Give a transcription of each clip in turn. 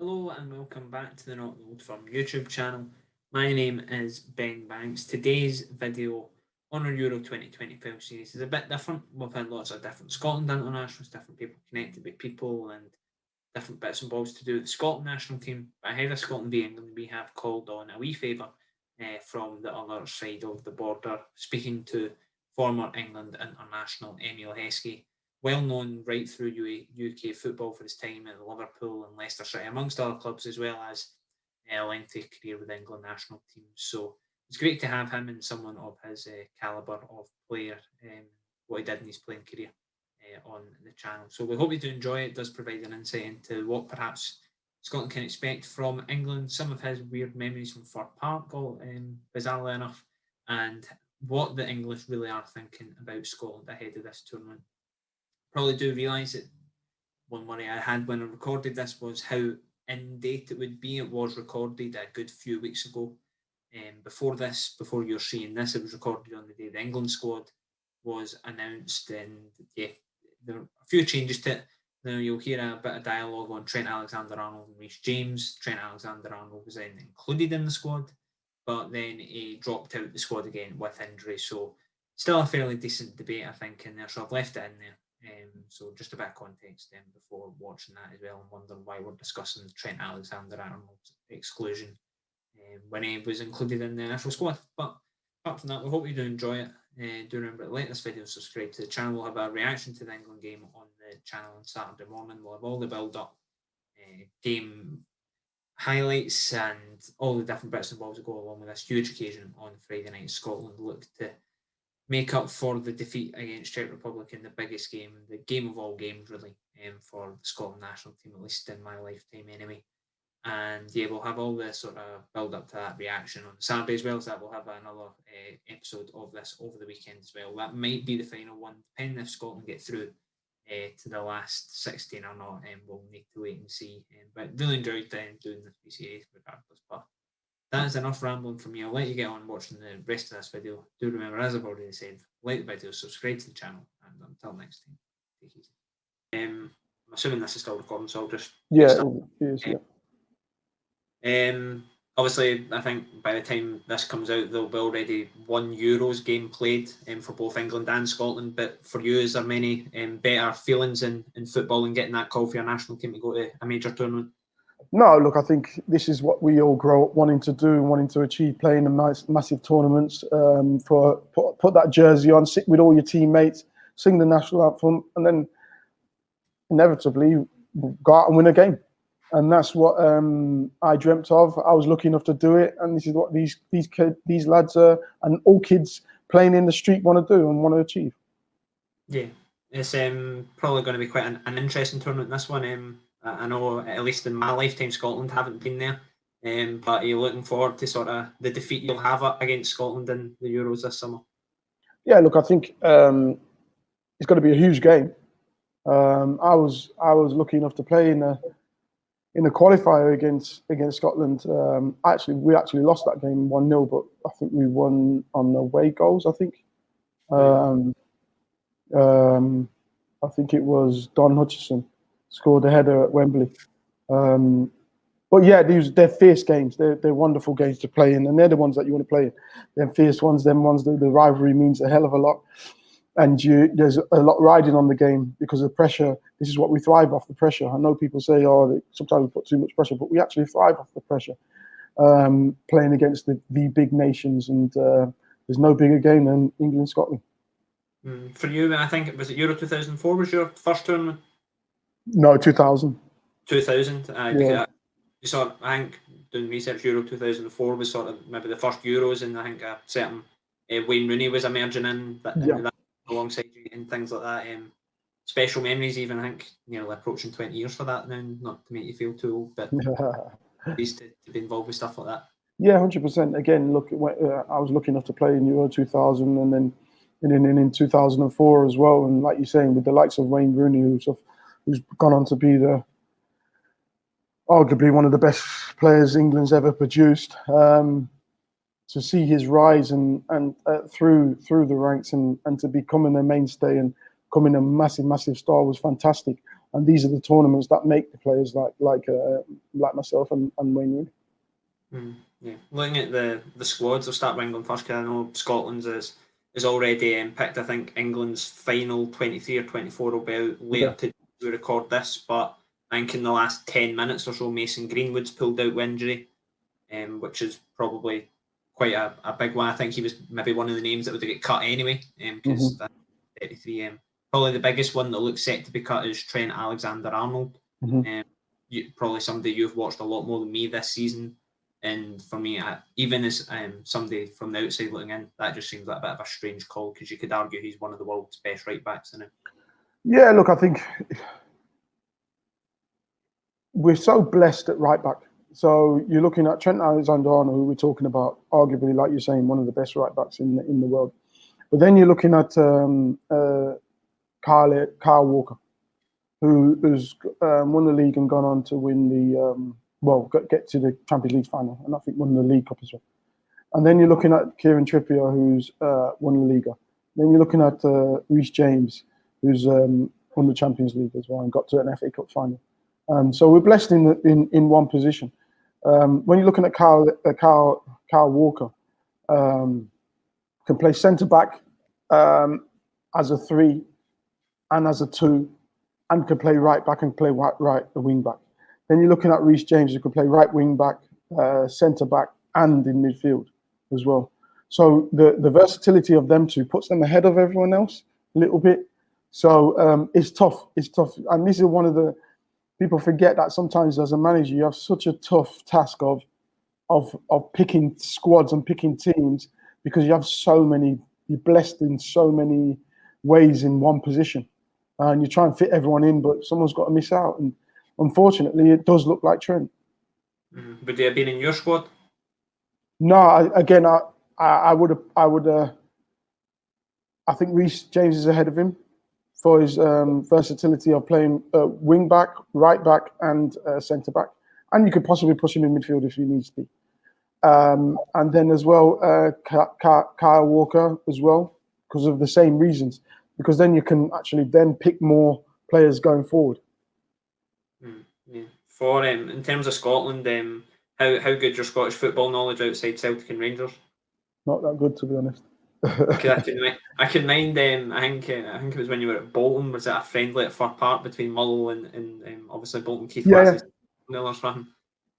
Hello and welcome back to the Not the Old Firm YouTube channel. My name is Ben Banks. Today's video on our Euro 2025 series is a bit different. We've had lots of different Scotland internationals, different people connected with people and different bits and bobs to do with the Scotland national team. But ahead of Scotland v England, we have called on a wee favour from the other side of the border, speaking to former England international Emile Heskey, well known right through UK football for his time at Liverpool and Leicester City, amongst other clubs, as well as a lengthy career with the England national team. So it's great to have him and someone of his calibre of player, what he did in his playing career on the channel. So we hope you do enjoy it. It does provide an insight into what perhaps Scotland can expect from England, some of his weird memories from Fir Park, bizarrely enough, and what the English really are thinking about Scotland ahead of this tournament. Probably do realise that one worry I had when I recorded this was how in date it would be. It was recorded a good few weeks ago. Before you're seeing this, it was recorded on the day the England squad was announced, and yeah, there are a few changes to it. Now you'll hear a bit of dialogue on Trent Alexander-Arnold and Reece James. Trent Alexander-Arnold was then included in the squad, but then he dropped out the squad again with injury. So still a fairly decent debate, I think, in there. So I've left it in there. So just a bit of context before watching that as well, and wondering why we're discussing Trent Alexander-Arnold's exclusion when he was included in the initial squad. But apart from that, we hope you do enjoy it. Do remember to like this video, subscribe to the channel. We'll have a reaction to the England game on the channel on Saturday morning. We'll have all the build-up, game highlights, and all the different bits and bobs that go along with this huge occasion on Friday night. Scotland look to make up for the defeat against Czech Republic in the biggest game, the game of all games, really, for the Scotland national team, at least in my lifetime anyway. And yeah, we'll have all the sort of build up to that reaction on Saturday, as well as that we'll have another episode of this over the weekend as well. That might be the final one, depending if Scotland get through to the last 16 or not, and we'll need to wait and see. But really enjoyed doing this series regardless. But that is enough rambling from me. I'll let you get on watching the rest of this video. Do remember, as I've already said, like the video, subscribe to the channel, and until next time, take it easy. I'm assuming this is still recording, so I'll just obviously, I think by the time this comes out, there'll be already one Euros game played for both England and Scotland. But for you, is there many better feelings in football and getting that call for your national team to go to a major tournament? No, look, I think this is what we all grow up wanting to do and wanting to achieve, playing in nice, massive tournaments, put that jersey on, sit with all your teammates, sing the national anthem, and then inevitably go out and win a game. And that's what I dreamt of. I was lucky enough to do it, and this is what these lads and all kids playing in the street want to do and want to achieve. Yeah, it's probably going to be quite an interesting tournament, this one. I know, at least in my lifetime, Scotland haven't been there. But are you looking forward to sort of the defeat you'll have against Scotland in the Euros this summer? Yeah, look, I think it's going to be a huge game. I was lucky enough to play in a qualifier against Scotland. We actually lost that game 1-0, but I think we won on the away goals. I think. I think it was Don Hutchison scored a header at Wembley. But yeah, they're fierce games. They're wonderful games to play in, and they're the ones that you want to play in. They're fierce ones. Them ones the rivalry means a hell of a lot, and there's a lot riding on the game because of the pressure. This is what we thrive off, the pressure. I know people say, "Oh, sometimes we put too much pressure," but we actually thrive off the pressure. Playing against the big nations, and there's no bigger game than England-Scotland. For you, I think was it Euro 2004 was your first tournament? No, 2000. 2000. Yeah. You saw, I think, doing research, Euro 2004 was sort of maybe the first Euros, and I think a certain Wayne Rooney was emerging in that alongside you and things like that. Special memories, even, I think, nearly approaching 20 years for that now, not to make you feel too old, but pleased to be involved with stuff like that. Yeah, 100%. Again, look, I was lucky enough to play in Euro 2000 and then in 2004 as well. And like you're saying, with the likes of Wayne Rooney, who's gone on to be arguably one of the best players England's ever produced, to see his rise and through the ranks and to becoming a mainstay and becoming a massive star was fantastic. And these are the tournaments that make the players like myself and Wayne Rooney. Yeah, looking at the squads, I'll start with England first because I know Scotland's is already picked. I think England's final 23 or 24 will be out later to record this, but I think in the last 10 minutes or so, Mason Greenwood's pulled out with injury, which is probably quite a big one. I think he was maybe one of the names that would get cut anyway, because that's 33. Probably the biggest one that looks set to be cut is Trent Alexander-Arnold. Probably somebody you've watched a lot more than me this season. And for me, even as somebody from the outside looking in, that just seems like a bit of a strange call, because you could argue he's one of the world's best right backs now. Yeah, look, I think we're so blessed at right back. So you're looking at Trent Alexander-Arnold, who we're talking about, arguably, like you're saying, one of the best right backs in the world. But then you're looking at Kyle Walker, who's won the league and gone on to win the get to the Champions League final, and I think won the League Cup as well. And then you're looking at Kieran Trippier, who's won the Liga. Then you're looking at Reece James, who's won the Champions League as well and got to an FA Cup final. So we're blessed in one position. When you're looking at Kyle Walker, can play centre back as a 3 and as a 2, and can play right back and play right wing back. Then you're looking at Reece James, who can play right wing back, centre back, and in midfield as well. So the versatility of them two puts them ahead of everyone else a little bit. So it's tough. It's tough, and this is one of the people forget that sometimes as a manager you have such a tough task of picking squads and picking teams, because you have so many. You're blessed in so many ways in one position, and you try and fit everyone in, but someone's got to miss out. And unfortunately, it does look like Trent. Would they have been in your squad? No, I would. I think Reece James is ahead of him for his versatility of playing wing back, right back, and centre back. And you could possibly push him in midfield if he needs to be. And then as well, Kyle Walker as well, because of the same reasons. Because then you can actually then pick more players going forward. Yeah. For in terms of Scotland, how good your Scottish football knowledge outside Celtic and Rangers? Not that good, to be honest. I can mind. I think it was when you were at Bolton. Was it a friendly at Fir Park between Mull and obviously Bolton Keith Miller's fan?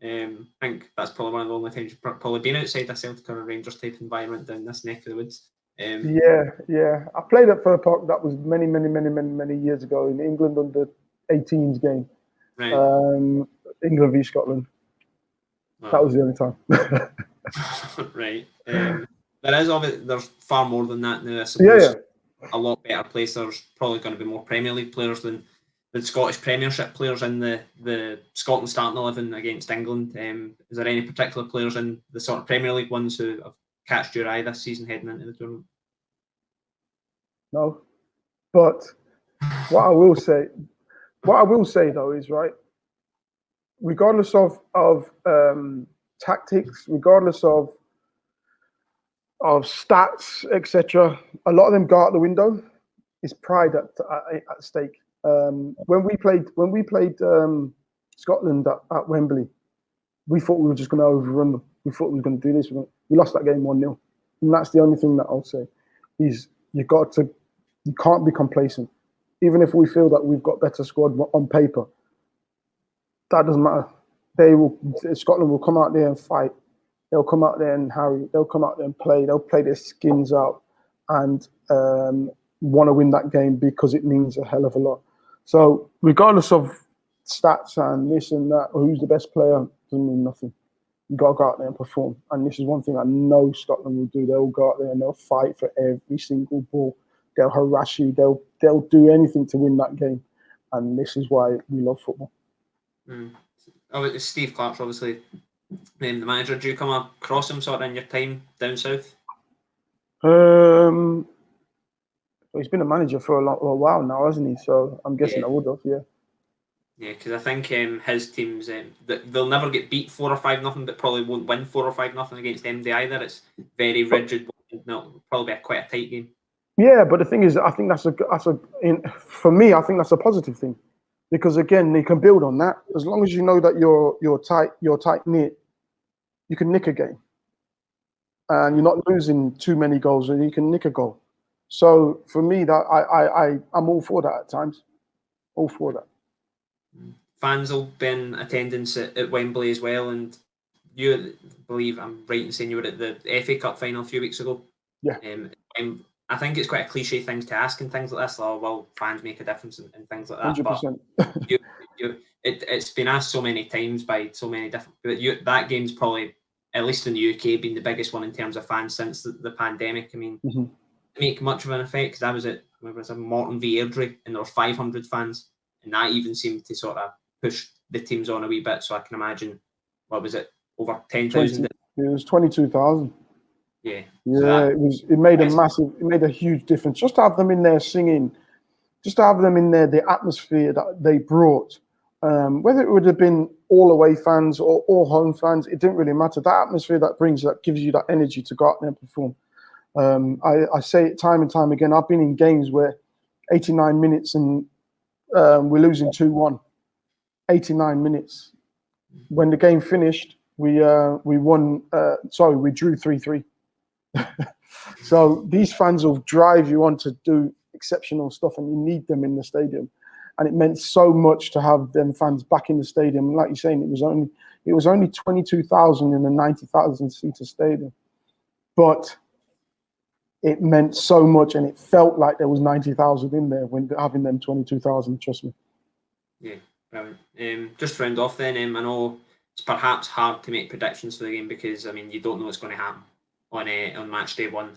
I think that's probably one of the only times you've probably been outside a Celtic or a Rangers type environment down this neck of the woods. Yeah. I played at Fir Park. That was many years ago in England under 18s game. Right. England v Scotland. Wow. That was the only time. Right. There's far more than that now. I suppose a lot better place. There's probably going to be more Premier League players than Scottish Premiership players in the Scotland starting 11 against England. Is there any particular players in the sort of Premier League ones who have catched your eye this season heading into the tournament? No, but what I will say though is, right, regardless of tactics, regardless of stats, etc., a lot of them go out the window. It's pride at stake. When we played Scotland at Wembley, we thought we were just going to overrun them. We thought we were going to do this. We lost that game 1-0, and that's the only thing that I'll say is you can't be complacent. Even if we feel that we've got better squad on paper, that doesn't matter. Scotland will come out there and fight. They'll come out there and harry. They'll come out there and play. They'll play their skins out and want to win that game because it means a hell of a lot. So regardless of stats and this and that, or who's the best player, doesn't mean nothing. You got to go out there and perform. And this is one thing I know Scotland will do. They'll go out there and they'll fight for every single ball. They'll harass you. They'll do anything to win that game. And this is why we love football. Oh, Steve Clarke's obviously the manager. Do you come across him sort of in your time down south? Well, he's been a manager for a while now, hasn't he? So I'm guessing I would have, yeah. Yeah, because I think his teams, they'll never get beat 4 or 5-0, but probably won't win 4 or 5-0 against MD either. It's very rigid. It'll probably be quite a tight game. Yeah, but the thing is, I think for me, I think that's a positive thing, because again, they can build on that. As long as you know that you're tight knit, you can nick a game, and you're not losing too many goals, and you can nick a goal. So for me, that I'm all for that at times, all for that. Fans will be in attendance at Wembley as well, and you believe I'm right in saying you were at the FA Cup final a few weeks ago. Yeah. I think it's quite a cliche thing to ask and things like this. Oh, will fans make a difference and things like that? 100%. But it's been asked so many times by so many different. But that game's probably, at least in the UK, been the biggest one in terms of fans since the pandemic. I mean, make much of an effect because I was at Morton v Airdrie and there were 500 fans, and that even seemed to sort of push the teams on a wee bit. So I can imagine, what was it, over 10,000? It was 22,000. Yeah. Yeah, so it made a huge difference. Just to have them in there singing, just to have them in there, the atmosphere that they brought, whether it would have been all away fans or all home fans, it didn't really matter. That atmosphere that gives you that energy to go out there and perform. I say it time and time again. I've been in games where 89 minutes and we're losing 2-1. 89 minutes. When the game finished, we won. We drew 3-3. So these fans will drive you on to do exceptional stuff, and you need them in the stadium. And it meant so much to have them fans back in the stadium. And like you're saying, it was only 22,000 in a 90,000 seater stadium, but it meant so much, and it felt like there was 90,000 in there when having them 22,000. Trust me. Yeah, brilliant. Just to round off then, I know it's perhaps hard to make predictions for the game because I mean you don't know what's going to happen on match day one.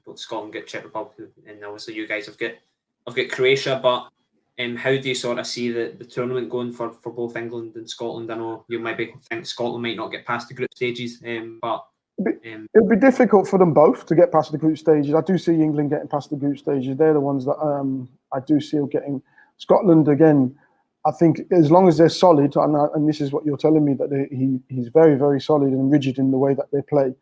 Both Scotland get Czech Republic, and obviously you guys have got Croatia. But how do you sort of see the tournament going for both England and Scotland? I know you maybe think Scotland might not get past the group stages, but it'll be difficult for them both to get past the group stages. I do see England getting past the group stages. They're the ones that I do see getting. Scotland again. I think as long as they're solid, and this is what you're telling me, that he's very, very solid and rigid in the way that they play.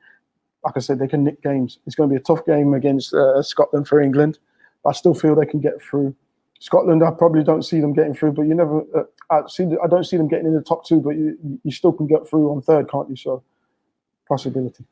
Like I said, they can nick games. It's going to be a tough game against Scotland for England. I still feel they can get through. Scotland, I probably don't see them getting through, but you never. I don't see them getting in the top two, but you still can get through on third, can't you? So, possibility.